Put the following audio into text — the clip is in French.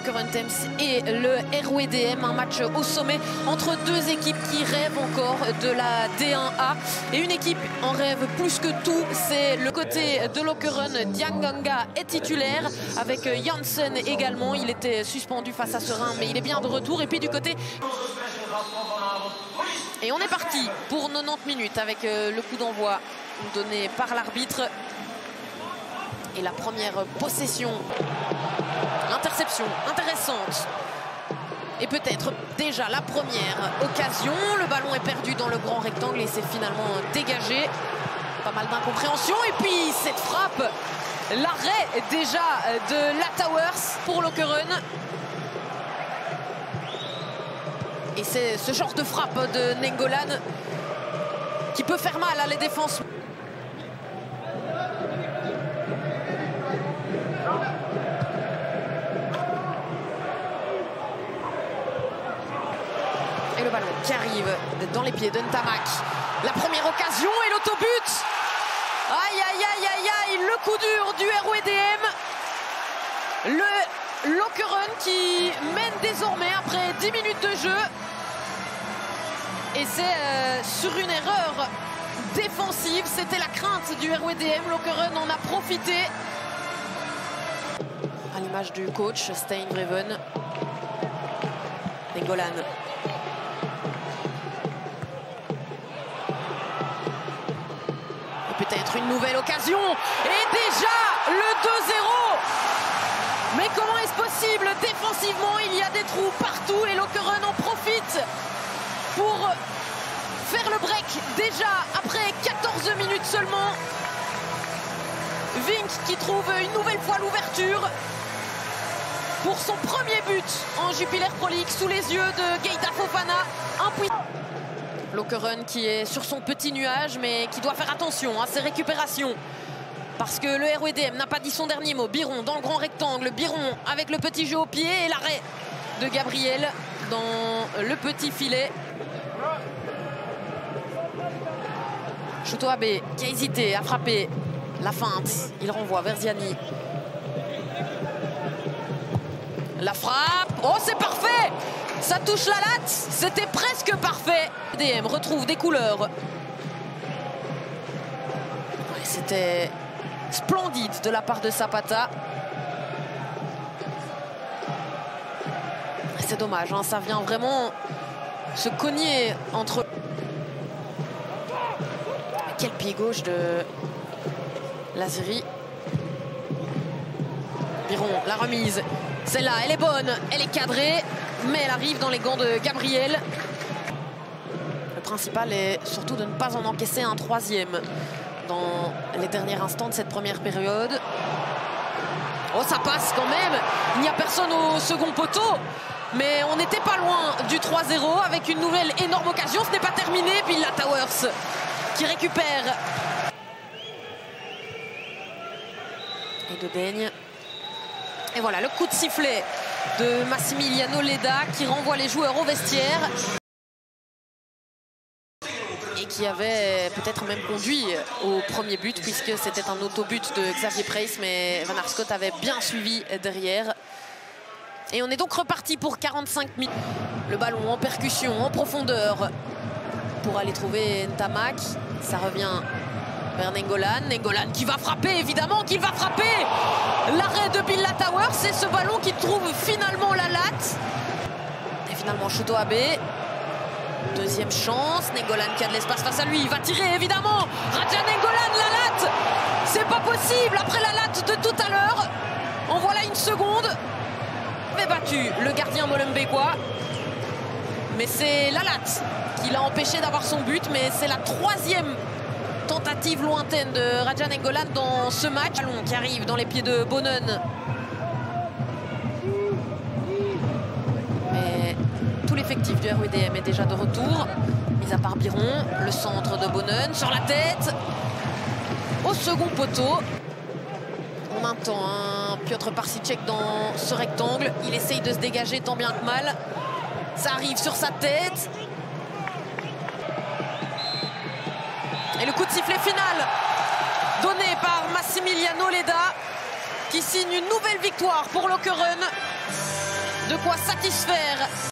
Lokeren Thames et le RWDM, un match au sommet entre deux équipes qui rêvent encore de la D1A. Et une équipe en rêve plus que tout, c'est le côté de Lokeren. Dianganga est titulaire avec Janssen également. Il était suspendu face à Serein, mais il est bien de retour. Et puis du côté... Et on est parti pour 90 minutes avec le coup d'envoi donné par l'arbitre. Et la première possession, l'interception intéressante. Et peut-être déjà la première occasion. Le ballon est perdu dans le grand rectangle et c'est finalement dégagé. Pas mal d'incompréhension. Et puis cette frappe, l'arrêt déjà de La Towers pour Lokeren. Et c'est ce genre de frappe de Nainggolan qui peut faire mal à la défense. Et le ballon qui arrive dans les pieds de Ntamak. La première occasion et l'autobut. Aïe, aïe, aïe, aïe, aïe. Le coup dur du RWDM. Le Lokeren qui mène désormais après 10 minutes de jeu. Et c'est sur une erreur défensive. C'était la crainte du RWDM. Lokeren en a profité. À l'image du coach Steinbreven. Nainggolan. Peut-être une nouvelle occasion. Et déjà le 2-0. Mais comment est-ce possible? Défensivement, il y a des trous partout et Lokeren en profite pour faire le break déjà après 14 minutes seulement. Vink qui trouve une nouvelle fois l'ouverture pour son premier but en Jupiler Pro League sous les yeux de Geita Fofana. Lokeren qui est sur son petit nuage mais qui doit faire attention à ses récupérations. Parce que le RWDM n'a pas dit son dernier mot. Biron dans le grand rectangle. Biron avec le petit jeu au pied et l'arrêt de Gabriel dans le petit filet. Chutoabe qui a hésité à frapper. La feinte. Il renvoie vers Ziani. La frappe. Oh, c'est parfait! Ça touche la latte. C'était presque parfait. DM retrouve des couleurs. C'était splendide de la part de Zapata. C'est dommage, hein, ça vient vraiment se cogner entre... Quel pied gauche de Lazeri. Biron, la remise. Celle-là, elle est bonne, elle est cadrée, mais elle arrive dans les gants de Gabriel. Le principal est surtout de ne pas en encaisser un troisième dans les derniers instants de cette première période. Oh, ça passe quand même. Il n'y a personne au second poteau. Mais on n'était pas loin du 3-0 avec une nouvelle énorme occasion. Ce n'est pas terminé. Puis La Towers qui récupère. Et de Daigne. Et voilà le coup de sifflet de Massimiliano Leda qui renvoie les joueurs au vestiaire. Et qui avait peut-être même conduit au premier but puisque c'était un autobut de Xavier Preis, mais Van Arscott avait bien suivi derrière. Et on est donc reparti pour 45 minutes. Le ballon en percussion, en profondeur pour aller trouver Ntamak. Ça revient vers Nainggolan. Nainggolan qui va frapper, évidemment qu'il va frapper. L'arrêt de Bill La Towers, c'est ce ballon qui trouve finalement la latte. Et finalement Chutoabe. Deuxième chance, Nainggolan qui a de l'espace face à lui, il va tirer évidemment. Radja Nainggolan, la latte. C'est pas possible après la latte de tout à l'heure. En voilà une seconde. Il avait battu le gardien molenbeekois. Mais c'est la latte qui l'a empêché d'avoir son but. Mais c'est la troisième tentative lointaine de Radja Nainggolan dans ce match. Ballon qui arrive dans les pieds de Bonnen. Mais tout l'effectif du RWDM est déjà de retour. Mis à part Biron, le centre de Bonnen sur la tête. Au second poteau. On entend un Piotr Parsicek dans ce rectangle. Il essaye de se dégager tant bien que mal. Ça arrive sur sa tête. Et le coup de sifflet final donné par Massimiliano Leda qui signe une nouvelle victoire pour Lokeren. quoi satisfaire